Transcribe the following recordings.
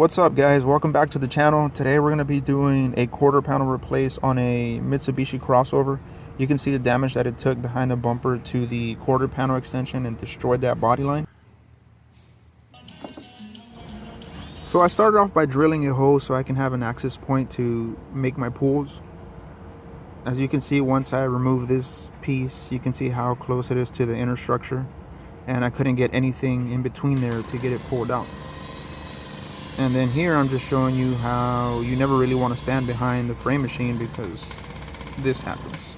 What's up, guys? Welcome back to the channel. Today we're going to be doing a quarter panel replace on a Mitsubishi crossover. You can see the damage that it took behind the bumper to the quarter panel extension and destroyed that body line. So I started off by drilling a hole so I can have an access point to make my pulls. As you can see, once I remove this piece, you can see how close it is to the inner structure, and I couldn't get anything in between there to get it pulled out. And then here I'm just showing you how you never really want to stand behind the frame machine because this happens.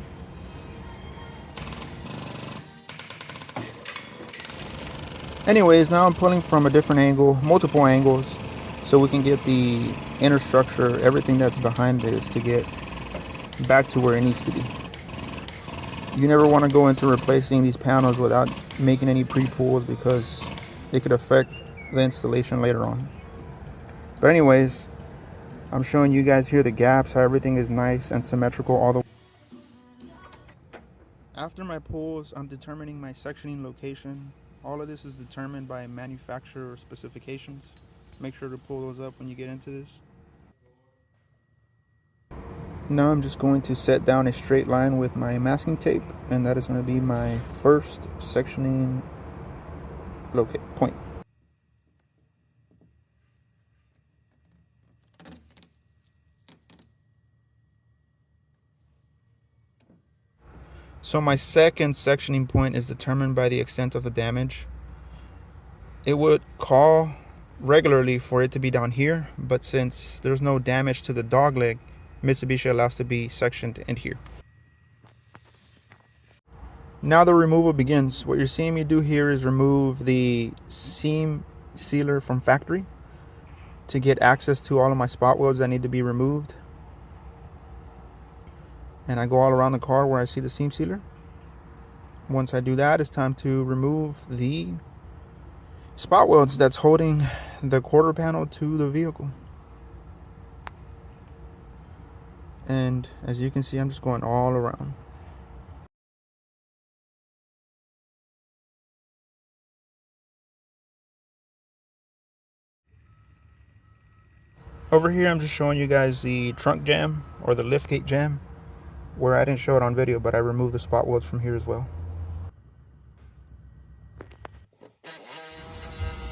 Anyways, now I'm pulling from a different angle, multiple angles, so we can get the inner structure, everything that's behind this, to get back to where it needs to be. You never want to go into replacing these panels without making any pre-pulls because it could affect the installation later on. But anyways, I'm showing you guys here the gaps, how everything is nice and symmetrical all the way. After my pulls, I'm determining my sectioning location. All of this is determined by manufacturer specifications. Make sure to pull those up when you get into this. Now I'm just going to set down a straight line with my masking tape, and that is going to be my first sectioning point. So my second sectioning point is determined by the extent of the damage. It would call regularly for it to be down here, but since there's no damage to the dog leg, Mitsubishi allows to be sectioned in here. Now the removal begins. What you're seeing me do here is remove the seam sealer from factory to get access to all of my spot welds that need to be removed. And I go all around the car where I see the seam sealer. Once I do that, it's time to remove the spot welds that's holding the quarter panel to the vehicle. And as you can see, I'm just going all around. Over here, I'm just showing you guys the trunk jam or the liftgate jam, where I didn't show it on video, but I removed the spot welds from here as well.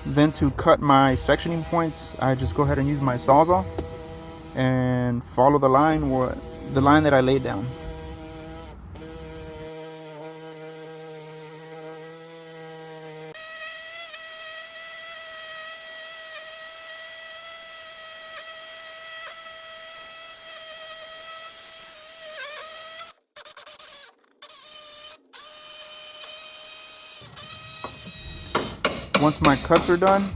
Then to cut my sectioning points, I just go ahead and use my Sawzall and follow the line that I laid down. Once my cuts are done,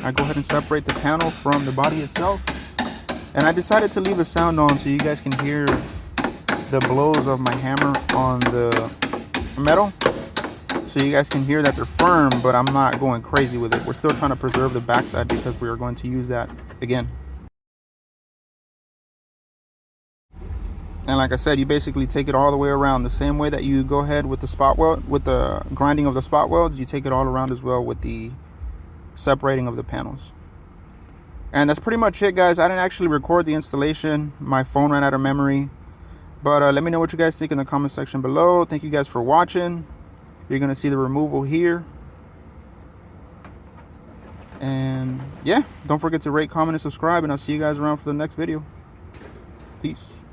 I go ahead and separate the panel from the body itself. And I decided to leave the sound on so you guys can hear the blows of my hammer on the metal. So you guys can hear that they're firm, but I'm not going crazy with it. We're still trying to preserve the backside because we are going to use that again. And like I said, you basically take it all the way around. The same way that you go ahead with the spot weld, with the grinding of the spot welds, you take it all around as well with the separating of the panels. And that's pretty much it, guys. I didn't actually record the installation. My phone ran out of memory. But let me know what you guys think in the comment section below. Thank you guys for watching. You're going to see the removal here. And yeah, don't forget to rate, comment, and subscribe. And I'll see you guys around for the next video. Peace.